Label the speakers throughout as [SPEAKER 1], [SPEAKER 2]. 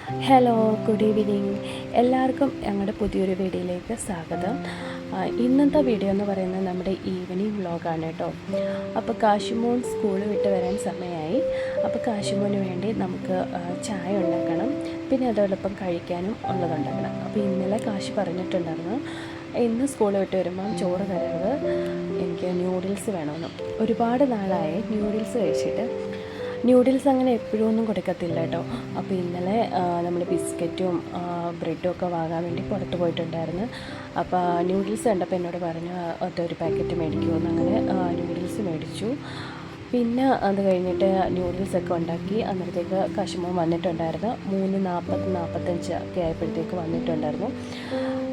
[SPEAKER 1] Hello, good evening. എല്ലാവർക്കും ഞങ്ങളുടെ പുതിയൊരു വീഡിയോയിലേക്ക് സ്വാഗതം. ഇന്നത്തെ വീഡിയോ എന്ന് പറയുന്നത് നമ്മുടെ ഈവനിങ് വ്ളോഗാണ് കേട്ടോ. അപ്പോൾ കാശിമോൻ സ്കൂൾ വിട്ട് വരാൻ സമയമായി. അപ്പോൾ കാശിമോന് വേണ്ടി നമുക്ക് ചായ ഉണ്ടാക്കണം, പിന്നെ അതോടൊപ്പം കഴിക്കാനും ഉള്ളതുണ്ടാക്കണം. അപ്പോൾ ഇന്നലെ കാശി പറഞ്ഞിട്ടുണ്ടായിരുന്നു ഇന്ന് സ്കൂൾ വിട്ട് വരുമ്പം ചോറ് തരരുത്, എനിക്ക് ന്യൂഡിൽസ് വേണമെന്ന്. ഒരുപാട് നാളായി ന്യൂഡിൽസ് കഴിച്ചിട്ട്. ന്യൂഡിൽസ് അങ്ങനെ എപ്പോഴും ഒന്നും കൊടുക്കത്തില്ല കേട്ടോ. അപ്പോൾ ഇന്നലെ നമ്മൾ ബിസ്ക്കറ്റും ബ്രെഡും ഒക്കെ വാങ്ങാൻ വേണ്ടി പുറത്ത് പോയിട്ടുണ്ടായിരുന്നു. അപ്പോൾ ന്യൂഡിൽസ് കണ്ടപ്പോൾ എന്നോട് പറഞ്ഞു അതൊരു പാക്കറ്റ് മേടിക്കുമെന്ന്. അങ്ങനെ ന്യൂഡിൽസ് മേടിച്ചു. പിന്നെ അത് കഴിഞ്ഞിട്ട് ന്യൂഡിൽസൊക്കെ ഉണ്ടാക്കി. അന്നേരത്തേക്ക് കശുമോൻ വന്നിട്ടുണ്ടായിരുന്നു. 3:40-45 ഒക്കെ ആയപ്പോഴത്തേക്ക് വന്നിട്ടുണ്ടായിരുന്നു.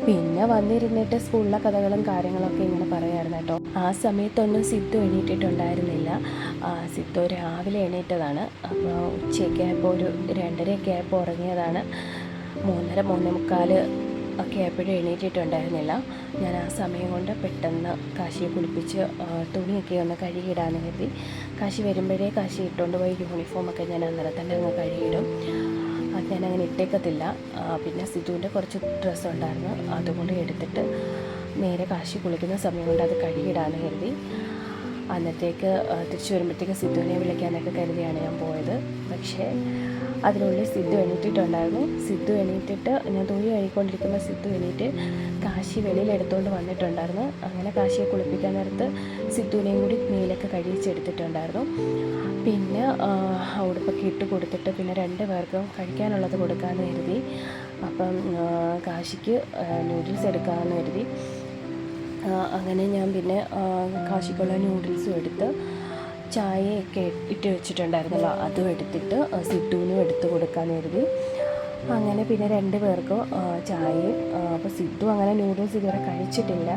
[SPEAKER 1] പിന്നെ വന്നിരുന്നിട്ട് സ്കൂളിലെ കഥകളും കാര്യങ്ങളൊക്കെ ഇങ്ങനെ പറയായിരുന്നു കേട്ടോ. ആ സമയത്തൊന്നും സിദ്ധു എണീറ്റിട്ടുണ്ടായിരുന്നില്ല. സിദ്ധു രാവിലെ എണീറ്റതാണ്. അപ്പോൾ ഉച്ചയൊക്കെ ആയപ്പോൾ ഒരു 2:30 ആയപ്പോൾ ഉറങ്ങിയതാണ്. 3:45 ഒക്കെ ആയപ്പോഴും എണീറ്റിട്ടുണ്ടായിരുന്നില്ല. ഞാൻ ആ സമയം കൊണ്ട് പെട്ടെന്ന് കാശിയെ കുളിപ്പിച്ച് തുണിയൊക്കെ ഒന്ന് കഴുകിയിടാമെന്ന് കരുതി. കാശി വരുമ്പോഴേ കാശി ഇട്ടുകൊണ്ട് പോയി യൂണിഫോമൊക്കെ ഞാൻ അന്നേരം തന്നെ അങ്ങ് കഴുകിയിടും. അത് ഞാനങ്ങനെ ഇട്ടേക്കത്തില്ല. പിന്നെ സിധുവിൻ്റെ കുറച്ച് ഡ്രസ്സ് ഉണ്ടായിരുന്നു, അതുകൊണ്ട് എടുത്തിട്ട് നേരെ കാശി കുളിക്കുന്ന സമയം കൊണ്ട് അത് കഴുകിയിടാമെന്ന് കരുതി. അന്നത്തേക്ക് തിരിച്ചു വരുമ്പോഴത്തേക്ക് സിദ്ധുവിനെ വിളിക്കാനൊക്കെ കരുതിയാണ് ഞാൻ പോയത്. പക്ഷേ അതിനുള്ളിൽ സിദ്ധു എണീറ്റിട്ടുണ്ടായിരുന്നു. സിദ്ധു എണീറ്റിട്ട് ഞാൻ തുണി കഴുകിക്കൊണ്ടിരിക്കുമ്പോൾ സിദ്ധു എണീറ്റ് കാശി വെളിയിൽ എടുത്തുകൊണ്ട് വന്നിട്ടുണ്ടായിരുന്നു. അങ്ങനെ കാശിയെ കുളിപ്പിക്കാൻ നേരത്ത് സിദ്ധുവിനെയും കൂടി മേലൊക്കെ കഴിച്ചെടുത്തിട്ടുണ്ടായിരുന്നു. പിന്നെ ഉടുപ്പൊക്കെ ഇട്ട് കൊടുത്തിട്ട് പിന്നെ 2 പേർക്കും കഴിക്കാനുള്ളത് കൊടുക്കാമെന്ന് കരുതി. അപ്പം കാശിക്ക് നൂഡിൽസ് എടുക്കാമെന്ന് കരുതി. അങ്ങനെ ഞാൻ പിന്നെ കാശിക്കുള്ള നൂഡിൽസും എടുത്ത് ചായയൊക്കെ ഇട്ട് വെച്ചിട്ടുണ്ടായിരുന്നല്ലോ, അതും എടുത്തിട്ട് സിദ്ധുവിനും എടുത്ത് കൊടുക്കാമെന്ന് കരുതി. അങ്ങനെ പിന്നെ 2 പേർക്കും ചായയും. അപ്പോൾ സിദ്ധു അങ്ങനെ നൂഡിൽസ് ഇതുവരെ കഴിച്ചിട്ടില്ല,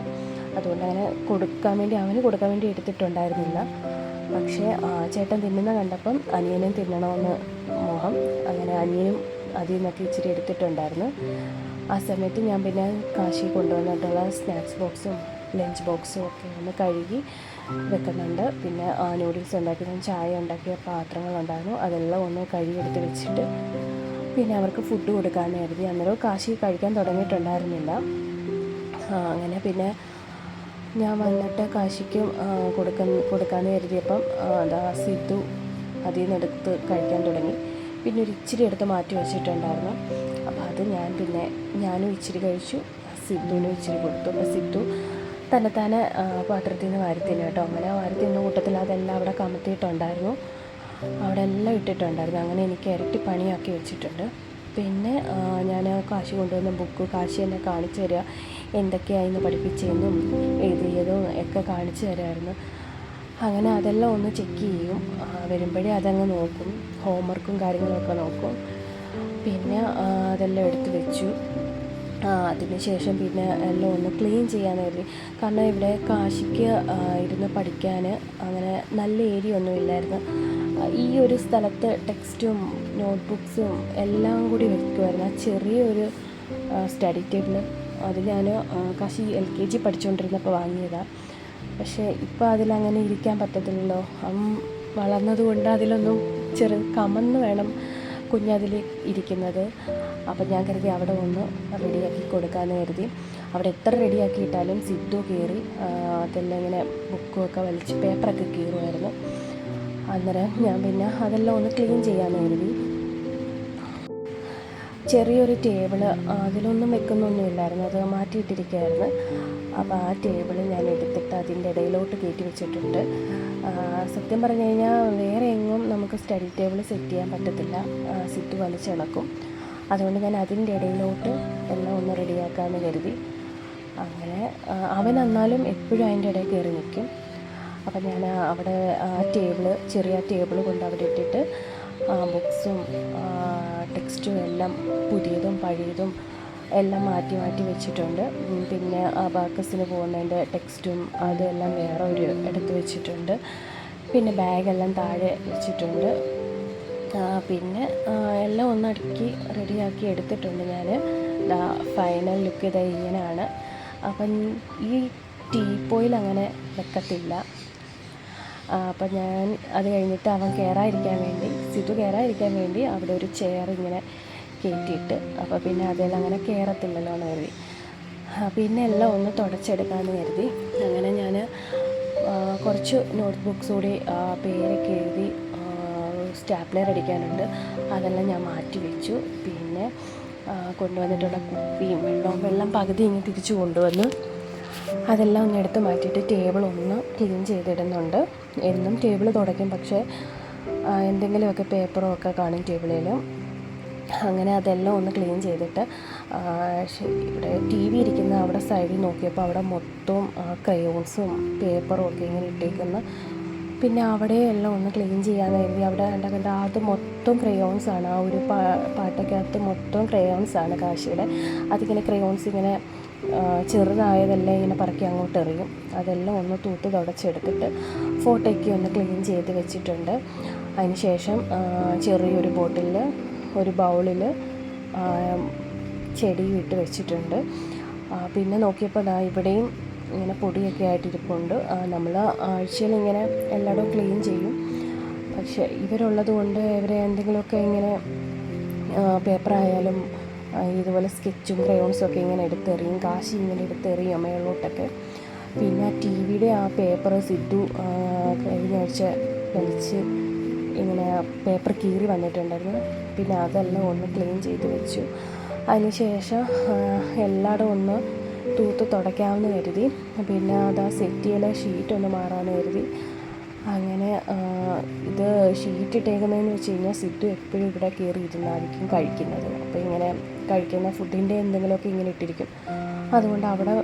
[SPEAKER 1] അതുകൊണ്ട് അങ്ങനെ അവന് കൊടുക്കാൻ വേണ്ടി എടുത്തിട്ടുണ്ടായിരുന്നില്ല. പക്ഷേ ചേട്ടൻ തിന്നുന്ന കണ്ടപ്പം അനിയനും തിന്നണമെന്ന് മോഹം. അങ്ങനെ അനിയനും അതിൽ നിന്നൊക്കെ ഇച്ചിരി എടുത്തിട്ടുണ്ടായിരുന്നു. ആ സമയത്ത് ഞാൻ പിന്നെ കാശി കൊണ്ടുവന്നിട്ടുള്ള സ്നാക്സ് ബോക്സും ലഞ്ച് ബോക്സും ഒക്കെ ഒന്ന് കഴുകി വെക്കുന്നുണ്ട്. പിന്നെ നൂഡിൽസ് ഉണ്ടാക്കിയതും ചായ ഉണ്ടാക്കിയ പാത്രങ്ങളുണ്ടായിരുന്നു, അതെല്ലാം ഒന്ന് കഴുകിയെടുത്ത് വെച്ചിട്ട് പിന്നെ അവർക്ക് ഫുഡ് കൊടുക്കാമെന്ന് കരുതി. അന്നേരം കാശി കഴിക്കാൻ തുടങ്ങിയിട്ടുണ്ടായിരുന്നില്ല. അങ്ങനെ പിന്നെ ഞാൻ വന്നിട്ട് കാശിക്കും കൊടുക്കാമെന്ന് കരുതിയപ്പം സിദ്ധു അതിൽ നിന്ന് എടുത്ത് കഴിക്കാൻ തുടങ്ങി. പിന്നെ ഒരു ഇച്ചിരി എടുത്ത് മാറ്റി വെച്ചിട്ടുണ്ടായിരുന്നു. അപ്പോൾ അത് ഞാനും ഇച്ചിരി കഴിച്ചു, സിദ്ധുവിനും ഇച്ചിരി കൊടുത്തു. അപ്പോൾ സിദ്ധു തന്നെത്താനെ പാത്രത്തിൽ നിന്ന് വാരിത്തിന്നു കേട്ടോ. അങ്ങനെ വാരിത്തിന്ന കൂട്ടത്തിൽ അതെല്ലാം അവിടെ കമത്തിയിട്ടുണ്ടായിരുന്നു, അവിടെ എല്ലാം ഇട്ടിട്ടുണ്ടായിരുന്നു. അങ്ങനെ എനിക്ക് ഇരട്ടി പണിയാക്കി വെച്ചിട്ടുണ്ട്. പിന്നെ ഞാൻ കാശി കൊണ്ടുവന്ന ബുക്ക് കാശി എന്നെ കാണിച്ചു തരിക, എന്തൊക്കെയായിരുന്നു പഠിപ്പിച്ചതെന്നും എഴുതിയതും ഒക്കെ കാണിച്ചു തരുമായിരുന്നു. അങ്ങനെ അതെല്ലാം ഒന്ന് ചെക്ക് ചെയ്യും, വരുമ്പോഴേ അതങ്ങ് നോക്കും, ഹോംവർക്കും കാര്യങ്ങളൊക്കെ നോക്കും. പിന്നെ അതെല്ലാം എടുത്ത് വെച്ചു. അതിന് ശേഷം പിന്നെ എല്ലാം ഒന്ന് ക്ലീൻ ചെയ്യാൻ കരുതി. കാരണം ഇവിടെ കാശിക്ക് ഇരുന്ന് പഠിക്കാൻ അങ്ങനെ നല്ല ഏരിയ ഒന്നും ഇല്ലായിരുന്നു. ഈ ഒരു സ്ഥലത്ത് ടെക്സ്റ്റും നോട്ട്ബുക്സും എല്ലാം കൂടി വെക്കുമായിരുന്നു. ആ ചെറിയൊരു സ്റ്റഡി ടേബിൾ അത് ഞാൻ കാശി LKG പഠിച്ചുകൊണ്ടിരുന്നപ്പോൾ വാങ്ങിയതാണ്. പക്ഷേ ഇപ്പോൾ അതിലങ്ങനെ ഇരിക്കാൻ പറ്റത്തില്ലല്ലോ. വളർന്നതുകൊണ്ട് അതിലൊന്നും കമന്ന് വേണം കുഞ്ഞതിൽ ഇരിക്കുന്നത്. അപ്പം ഞാൻ കരുതി അവിടെ ഒന്ന് റെഡിയാക്കി കൊടുക്കാമെന്ന് കരുതി. അവിടെ എത്ര റെഡിയാക്കിയിട്ടാലും സിദ്ധു കയറി അതെല്ലാം ഇങ്ങനെ ബുക്കുമൊക്കെ വലിച്ച് പേപ്പറൊക്കെ കീറുമായിരുന്നു. അന്നേരം ഞാൻ പിന്നെ അതെല്ലാം ഒന്ന് ക്ലീൻ ചെയ്യാമെന്ന് കരുതി. ചെറിയൊരു ടേബിള് അതിലൊന്നും വെക്കുന്നൊന്നുമില്ലായിരുന്നു, അത് മാറ്റിയിട്ടിരിക്കുകയായിരുന്നു. അപ്പോൾ ആ ടേബിള് ഞാൻ എടുത്തിട്ട് അതിൻ്റെ ഇടയിലോട്ട് കയറ്റി വെച്ചിട്ടുണ്ട്. സത്യം പറഞ്ഞു കഴിഞ്ഞാൽ വേറെ എങ്ങും നമുക്ക് സ്റ്റഡി ടേബിൾ സെറ്റ് ചെയ്യാൻ പറ്റത്തില്ല, സിറ്റ് വലിച്ചിളക്കും. അതുകൊണ്ട് ഞാൻ അതിൻ്റെ ഇടയിലോട്ട് എല്ലാം ഒന്ന് റെഡിയാക്കാമെന്ന് കരുതി. അങ്ങനെ അവൻ എന്നാലും എപ്പോഴും അതിൻ്റെ ഇടയിൽ കയറി നിൽക്കും. അപ്പം ഞാൻ അവിടെ ചെറിയ ടേബിൾ കൊണ്ട് അവിടെ ഇട്ടിട്ട് ബുക്സും ടെക്സ്റ്റും എല്ലാം പുതിയതും പഴയതും എല്ലാം മാറ്റി മാറ്റി വെച്ചിട്ടുണ്ട്. പിന്നെ അബാക്കസിന് പോകുന്നതിൻ്റെ ടെക്സ്റ്റും അതെല്ലാം വേറെ ഒരു എടുത്ത് വെച്ചിട്ടുണ്ട്. പിന്നെ ബാഗെല്ലാം താഴെ വെച്ചിട്ടുണ്ട്. പിന്നെ എല്ലാം ഒന്നടുക്കി റെഡിയാക്കി എടുത്തിട്ടുണ്ട് ഞാൻ. ഫൈനൽ ലുക്ക് ഇങ്ങനെയാണ്. അപ്പം ഈ ടീപ്പോയിൽ അങ്ങനെ വെക്കത്തില്ല. അപ്പം ഞാൻ അത് കഴിഞ്ഞിട്ട് അവൻ സിദ്ധു കയറാതിരിക്കാൻ വേണ്ടി അവിടെ ഒരു ചെയർ ഇങ്ങനെ കയറ്റിയിട്ട്. അപ്പോൾ പിന്നെ അതെല്ലാം അങ്ങനെ കയറത്തില്ലല്ലോ എന്ന് കരുതി. പിന്നെ എല്ലാം ഒന്ന് തുടച്ചെടുക്കാമെന്ന് കരുതി. അങ്ങനെ ഞാൻ കുറച്ച് നോട്ട്ബുക്സ് കൂടി പേരൊക്കെ എഴുതി സ്റ്റാപ്ലർ അടിക്കാനുണ്ട്, അതെല്ലാം ഞാൻ മാറ്റി വെച്ചു. പിന്നെ കൊണ്ടുവന്നിട്ടുള്ള കുപ്പിയും വെള്ളം പകുതി ഇങ്ങനെ തിരിച്ചു കൊണ്ടുവന്ന് അതെല്ലാം ഒന്ന് എടുത്ത് മാറ്റിയിട്ട് ടേബിൾ ഒന്ന് ക്ലീൻ ചെയ്തിടുന്നുണ്ട്. എന്നും ടേബിൾ തുടയ്ക്കും, പക്ഷേ എന്തെങ്കിലുമൊക്കെ പേപ്പറും ഒക്കെ കാണും ടേബിളിൽ. അങ്ങനെ അതെല്ലാം ഒന്ന് ക്ലീൻ ചെയ്തിട്ട് ഇവിടെ ടി വി ഇരിക്കുന്ന അവിടെ സൈഡിൽ നോക്കിയപ്പോൾ അവിടെ മൊത്തം ക്രയോൺസും പേപ്പറും ഒക്കെ ഇങ്ങനെ ഇട്ടേക്കുന്നു. പിന്നെ അവിടെ എല്ലാം ഒന്ന് ക്ലീൻ ചെയ്യാമെന്ന് കരുതി. അവിടെ കണ്ട അത് മൊത്തം ക്രയോൺസാണ്. ആ ഒരു പാട്ടയ്ക്കകത്ത് മൊത്തം ക്രയോൺസാണ് കാശിയുടെ. അതിങ്ങനെ ക്രയോൺസ് ഇങ്ങനെ ചെറുതായതെല്ലാം ഇങ്ങനെ പറക്കി അങ്ങോട്ട് എറിയും. അതെല്ലാം ഒന്ന് തൂത്ത് തുടച്ചെടുത്തിട്ട് ഫോട്ടോയ്ക്ക് ഒന്ന് ക്ലീൻ ചെയ്ത് വെച്ചിട്ടുണ്ട്. അതിന് ശേഷം ചെറിയൊരു ബോട്ടിലിൽ ഒരു ബൗളിൽ ചെടിയും ഇട്ട് വെച്ചിട്ടുണ്ട്. പിന്നെ നോക്കിയപ്പോൾ ഇവിടെയും ഇങ്ങനെ പൊടിയൊക്കെ ആയിട്ടിരിപ്പുണ്ട്. നമ്മൾ ആഴ്ചയിൽ ഇങ്ങനെ എല്ലായിടവും ക്ലീൻ ചെയ്യും. പക്ഷേ ഇവരുള്ളത് കൊണ്ട് ഇവരെ എന്തെങ്കിലുമൊക്കെ ഇങ്ങനെ പേപ്പറായാലും ഇതുപോലെ സ്കെച്ചും ക്രയോൺസും ഒക്കെ ഇങ്ങനെ എടുത്തെറിയും. കാശി ഇങ്ങനെ എടുത്തെറിയും മേളോട്ടൊക്കെ. പിന്നെ ടി വിയുടെ ആ പേപ്പർ സിദ്ധു കഴിഞ്ഞ ആഴ്ച വലിച്ച് ഇങ്ങനെ പേപ്പർ കീറി വന്നിട്ടുണ്ടായിരുന്നു. പിന്നെ അതെല്ലാം ഒന്ന് ക്ലീൻ ചെയ്ത് വെച്ചു. അതിന് ശേഷം എല്ലായിടും ഒന്ന് തൂത്ത് തുടയ്ക്കാമെന്ന് കരുതി. പിന്നെ അത് ആ സെറ്റിയിലെ ഷീറ്റൊന്ന് മാറാമെന്ന് കരുതി. അങ്ങനെ ഇത് ഷീറ്റ് ഇട്ടേക്കുന്നതെന്ന് വെച്ച് കഴിഞ്ഞാൽ സിദ്ധു എപ്പോഴും ഇവിടെ കയറി ഇരുന്നായിരിക്കും കഴിക്കുന്നത്. അപ്പോൾ ഇങ്ങനെ കഴിക്കുന്ന ഫുഡിൻ്റെ എന്തെങ്കിലുമൊക്കെ ഇങ്ങനെ ഇട്ടിരിക്കും. അതുകൊണ്ട് അവിടെ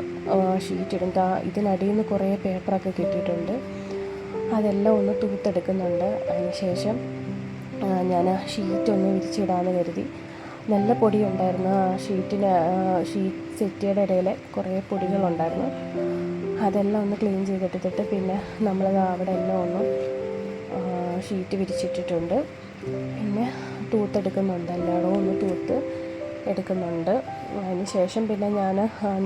[SPEAKER 1] ഷീറ്റ് ഇടും. ഇതിനടിയിൽ നിന്ന് കുറേ പേപ്പറൊക്കെ കിട്ടിയിട്ടുണ്ട്. അതെല്ലാം ഒന്ന് തൂത്തെടുക്കുന്നുണ്ട്. അതിന് ശേഷം ഞാൻ ഷീറ്റൊന്ന് വിരിച്ചിടാമെന്ന് കരുതി. നല്ല പൊടിയുണ്ടായിരുന്നു ആ ഷീറ്റ് സെറ്റിയുടെ ഇടയിൽ കുറേ പൊടികളുണ്ടായിരുന്നു. അതെല്ലാം ഒന്ന് ക്ലീൻ ചെയ്തെടുത്തിട്ട് പിന്നെ നമ്മൾ അവിടെ എല്ലാം ഒന്ന് ഷീറ്റ് വിരിച്ചിട്ടിട്ടുണ്ട്. പിന്നെ തൂത്തെടുക്കുന്നുണ്ട്, എല്ലായിടവും ഒന്ന് തൂത്ത് എടുക്കുന്നുണ്ട്. അതിന് ശേഷം പിന്നെ ഞാൻ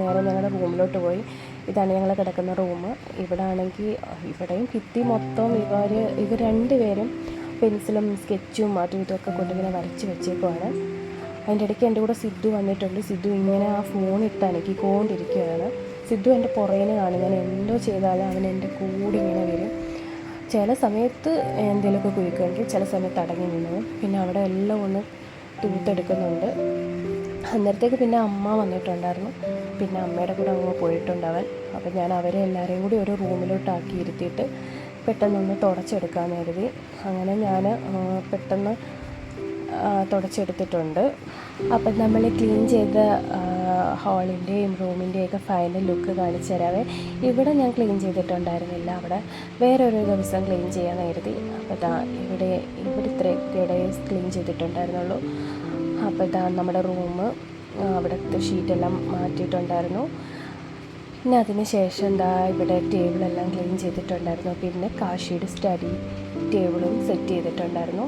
[SPEAKER 1] നേരെ ഞങ്ങളുടെ റൂമിലോട്ട് പോയി. ഇതാണ് ഞങ്ങൾ കിടക്കുന്ന റൂം. ഇവിടെ ആണെങ്കിൽ ഇവിടെയും ഭിത്തി മൊത്തം ഇവർ രണ്ടുപേരും പെൻസിലും സ്കെച്ചും അതും ഇതൊക്കെ കൊണ്ടിങ്ങനെ വരച്ച് വെച്ചേക്കുവാണ്. അതിൻ്റെ ഇടയ്ക്ക് എൻ്റെ കൂടെ സിദ്ധു വന്നിട്ടുണ്ട്. സിദ്ധു ഇങ്ങനെ ആ ഫോണിട്ട് അനക്കിക്കൊണ്ടിരിക്കുകയാണ്. സിദ്ധു എൻ്റെ പുറകിന് കാണും. ഞാൻ എന്തോ ചെയ്താലും അവൻ എൻ്റെ കൂടെ ഇങ്ങനെ വരും. ചില സമയത്ത് എന്തെങ്കിലുമൊക്കെ കുഴിക്കുമെങ്കിൽ ചില സമയത്ത് അടങ്ങി നിന്നു. പിന്നെ അവിടെ എല്ലാം ഒന്ന് തൂത്തെടുക്കുന്നുണ്ട്. അന്നേരത്തേക്ക് പിന്നെ അമ്മ വന്നിട്ടുണ്ടായിരുന്നു. പിന്നെ അമ്മയുടെ കൂടെ അങ്ങ് പോയിട്ടുണ്ടവൻ. അപ്പം ഞാൻ അവരെ എല്ലാവരെയും കൂടി ഒരു റൂമിലോട്ടാക്കി ഇരുത്തിയിട്ട് പെട്ടെന്നൊന്ന് തുടച്ചെടുക്കാമെന്ന് കരുതി. അങ്ങനെ ഞാൻ പെട്ടെന്ന് തുടച്ചെടുത്തിട്ടുണ്ട്. അപ്പം നമ്മൾ ക്ലീൻ ചെയ്ത ഹാളിൻ്റെയും റൂമിൻ്റെയൊക്കെ ഫൈനൽ ലുക്ക് കാണിച്ചു തരാവേ. ഇവിടെ ഞാൻ ക്ലീൻ ചെയ്തിട്ടുണ്ടായിരുന്നില്ല, അവിടെ വേറൊരു ദിവസം ക്ലീൻ ചെയ്യാൻ കരുതി. അപ്പോൾ ഇവിടെ ഇത്രയൊക്കെ ക്ലീൻ ചെയ്തിട്ടുണ്ടായിരുന്നുള്ളൂ. അപ്പോൾ നമ്മുടെ റൂം അവിടുത്തെ ഷീറ്റെല്ലാം മാറ്റിയിട്ടുണ്ടായിരുന്നു. പിന്നെ അതിന് ശേഷം ഇവിടെ ടേബിളെല്ലാം ക്ലീൻ ചെയ്തിട്ടുണ്ടായിരുന്നു. പിന്നെ കാശിയുടെ സ്റ്റഡി ടേബിളും സെറ്റ് ചെയ്തിട്ടുണ്ടായിരുന്നു.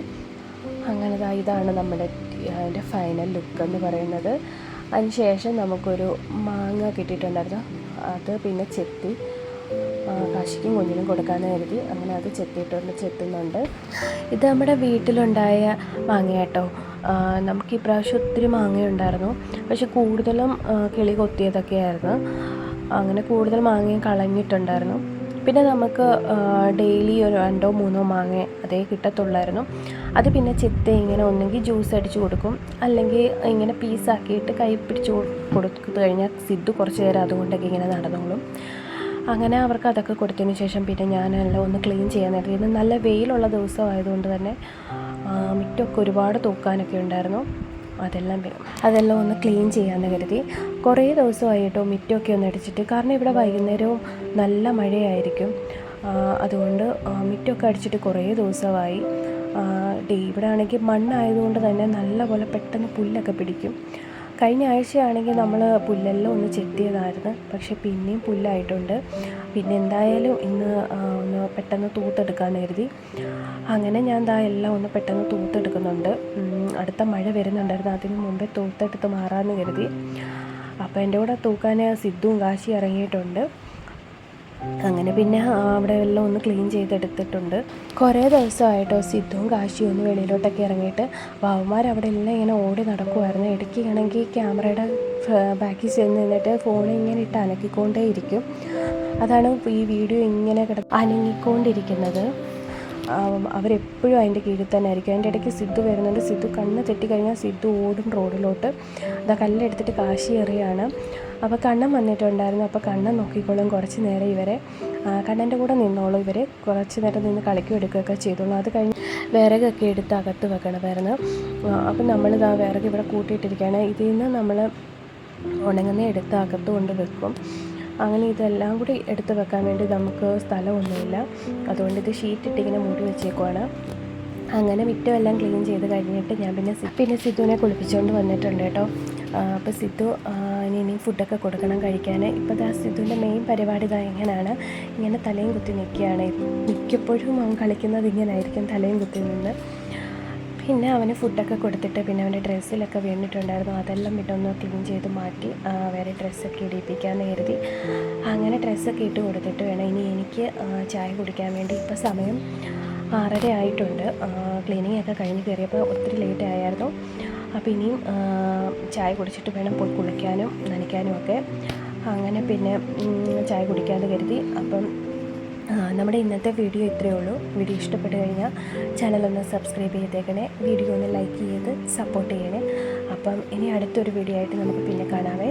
[SPEAKER 1] അങ്ങനെ ഇതാണ് നമ്മുടെ അതിൻ്റെ ഫൈനൽ ലുക്ക് എന്ന് പറയുന്നത്. അതിന് ശേഷം നമുക്കൊരു മാങ്ങ കിട്ടിയിട്ടുണ്ടായിരുന്നു. അത് പിന്നെ ചെത്തി കാശിക്കും കുഞ്ഞിനും കൊടുക്കാമെന്ന് കരുതി. അങ്ങനെ അത് ചെത്തുന്നുണ്ട്. ഇത് നമ്മുടെ വീട്ടിലുണ്ടായ മാങ്ങ കേട്ടോ. നമുക്ക് ഈ പ്രാവശ്യം ഒത്തിരി മാങ്ങയുണ്ടായിരുന്നു. പക്ഷെ കൂടുതലും കിളി കൊത്തിയതൊക്കെയായിരുന്നു. അങ്ങനെ കൂടുതൽ മാങ്ങയും കളഞ്ഞിട്ടുണ്ടായിരുന്നു. പിന്നെ നമുക്ക് ഡെയിലി ഒരു 2-3 മാങ്ങ അതേ കിട്ടത്തുള്ളായിരുന്നു. അത് പിന്നെ ചെത്തി ഇങ്ങനെ ഒന്നെങ്കിൽ ജ്യൂസ് അടിച്ച് കൊടുക്കും, അല്ലെങ്കിൽ ഇങ്ങനെ പീസാക്കിയിട്ട് കൈ പിടിച്ച് കൊടുത്തു കഴിഞ്ഞാൽ സിദ്ധു കുറച്ച് നേരം അതുകൊണ്ടൊക്കെ ഇങ്ങനെ നടന്നോളും. അങ്ങനെ അവർക്ക് അതൊക്കെ കൊടുത്തതിന് ശേഷം പിന്നെ ഞാനെല്ലാം ഒന്ന് ക്ലീൻ ചെയ്യാൻ നേരത്തെ ഇന്ന് നല്ല വെയിലുള്ള ദിവസമായതുകൊണ്ട് തന്നെ മുറ്റമൊക്കെ ഒരുപാട് തൂക്കാനൊക്കെ ഉണ്ടായിരുന്നു. അതെല്ലാം ഒന്ന് ക്ലീൻ ചെയ്യാമെന്ന് കരുതി. കുറേ ദിവസമായിട്ടോ മുറ്റമൊക്കെ ഒന്ന് അടിച്ചിട്ട്. കാരണം ഇവിടെ വൈകുന്നേരവും നല്ല മഴയായിരിക്കും. അതുകൊണ്ട് മുറ്റമൊക്കെ അടിച്ചിട്ട് കുറേ ദിവസമായി. ഇവിടെ ആണെങ്കിൽ മണ്ണായതുകൊണ്ട് തന്നെ നല്ലപോലെ പെട്ടെന്ന് പുല്ലൊക്കെ പിടിക്കും. കഴിഞ്ഞ ആഴ്ചയാണെങ്കിൽ നമ്മൾ പുല്ലെല്ലാം ഒന്ന് ചെത്തിയതായിരുന്നു, പക്ഷെ പിന്നെയും പുല്ലായിട്ടുണ്ട്. പിന്നെ എന്തായാലും ഇന്ന് ഒന്ന് പെട്ടെന്ന് തൂത്തെടുക്കാമെന്ന് കരുതി. അങ്ങനെ ഞാൻ എല്ലാം ഒന്ന് പെട്ടെന്ന് തൂത്തെടുക്കുന്നുണ്ട്. അടുത്ത മഴ വരുന്നുണ്ടായിരുന്നു, അതിന് മുമ്പേ തൂത്തെടുത്ത് മാറാമെന്ന് കരുതി. അപ്പോൾ എൻ്റെ കൂടെ തൂക്കാൻ സിദ്ധുവും കാശി ഇറങ്ങിയിട്ടുണ്ട്. അങ്ങനെ പിന്നെ അവിടെ എല്ലാം ഒന്ന് ക്ലീൻ ചെയ്തെടുത്തിട്ടുണ്ട്. കുറേ ദിവസമായിട്ടോ സിദ്ധുവും കാശിയും ഒന്ന് വെളിയിലോട്ടൊക്കെ ഇറങ്ങിയിട്ട് വാവന്മാർ അവിടെ എല്ലാം ഇങ്ങനെ ഓടി നടക്കുമായിരുന്നു. ഇടയ്ക്കാണെങ്കിൽ ക്യാമറയുടെ ബാക്കിൽ ചെന്ന് നിന്നിട്ട് ഫോണിൽ ഇങ്ങനെ ഇട്ട് അനക്കിക്കൊണ്ടേയിരിക്കും. അതാണ് ഈ വീഡിയോ ഇങ്ങനെ അനങ്ങിക്കൊണ്ടിരിക്കുന്നത്. അവരെപ്പോഴും അതിൻ്റെ കീഴിൽ തന്നെ ആയിരിക്കും. അതിൻ്റെ ഇടയ്ക്ക് സിദ്ധു വരുന്നുണ്ട്. സിദ്ധു കണ്ണ് തെറ്റിക്കഴിഞ്ഞാൽ സിദ്ധു ഓടും റോഡിലോട്ട്. അതാ കല്ലെടുത്തിട്ട് കാശി എറിയാണ്. അപ്പോൾ കണ്ണൻ വന്നിട്ടുണ്ടായിരുന്നു. അപ്പോൾ കണ്ണൻ നോക്കിക്കോളും കുറച്ച് നേരം ഇവരെ, കണ്ണൻ്റെ കൂടെ നിന്നോളും. ഇവർ കുറച്ച് നേരം നിന്ന് കളിക്കും എടുക്കുകയൊക്കെ ചെയ്തോളും. അത് കഴിഞ്ഞ് വിറകൊക്കെ എടുത്ത് അകത്ത് വെക്കണമായിരുന്നു. അപ്പം നമ്മളിതാ വിറക് ഇവിടെ കൂട്ടിയിട്ടിരിക്കുകയാണ്. ഇതിൽ നിന്ന് നമ്മൾ ഉണങ്ങുന്ന എടുത്ത് അകത്ത് കൊണ്ട് വെക്കും. അങ്ങനെ ഇതെല്ലാം കൂടി എടുത്ത് വെക്കാൻ വേണ്ടി നമുക്ക് സ്ഥലമൊന്നുമില്ല. അതുകൊണ്ട് ഇത് ഷീറ്റിട്ടിങ്ങനെ മൂടി വെച്ചേക്കുവാണ്. അങ്ങനെ മിറ്റമെല്ലാം ക്ലീൻ ചെയ്ത് കഴിഞ്ഞിട്ട് ഞാൻ പിന്നെ സിദ്ധുവിനെ കുളിപ്പിച്ചുകൊണ്ട് വന്നിട്ടുണ്ട് കേട്ടോ. അപ്പോൾ സിദ്ധു ഇനി ഫുഡൊക്കെ കൊടുക്കണം കഴിക്കാൻ. ഇപ്പോൾ സിദ്ധുവിൻ്റെ മെയിൻ പരിപാടി ഇങ്ങനെയാണ്, ഇങ്ങനെ തലയും കുത്തി നിൽക്കുകയാണ്. മിക്കപ്പോഴും അവൻ കളിക്കുന്നത് ഇങ്ങനായിരിക്കും, തലയും കുത്തി നിന്ന്. പിന്നെ അവന് ഫുഡൊക്കെ കൊടുത്തിട്ട് പിന്നെ അവൻ്റെ ഡ്രസ്സിലൊക്കെ വീണിട്ടുണ്ടായിരുന്നു. അതെല്ലാം പിന്നെ ഒന്ന് ക്ലീൻ ചെയ്ത് മാറ്റി വേറെ ഡ്രസ്സൊക്കെ ഇടിപ്പിക്കാമെന്ന് കരുതി. അങ്ങനെ ഡ്രസ്സൊക്കെ ഇട്ട് കൊടുത്തിട്ട് വേണം ഇനി എനിക്ക് ചായ കുടിക്കാൻ വേണ്ടി. ഇപ്പോൾ സമയം 6:30 ആയിട്ടുണ്ട്. ക്ലീനിങ് ഒക്കെ കഴിഞ്ഞ് കയറിയപ്പോൾ ഒത്തിരി ലേറ്റ് ആയിരുന്നു. അപ്പോൾ ഇനിയും ചായ കുടിച്ചിട്ട് വേണം പോയി കുളിക്കാനും നനയ്ക്കാനും ഒക്കെ. അങ്ങനെ പിന്നെ ചായ കുടിക്കാമെന്ന് കരുതി. അപ്പം നമ്മുടെ ഇന്നത്തെ വീഡിയോ ഇത്രയേ ഉള്ളൂ. വീഡിയോ ഇഷ്ടപ്പെട്ട് കഴിഞ്ഞാൽ ചാനലൊന്ന് സബ്സ്ക്രൈബ് ചെയ്തേക്കണേ, വീഡിയോ ഒന്ന് ലൈക്ക് ചെയ്ത് സപ്പോർട്ട് ചെയ്യണേ. അപ്പം ഇനി അടുത്തൊരു വീഡിയോ ആയിട്ട് നമുക്ക് പിന്നെ കാണാവേ.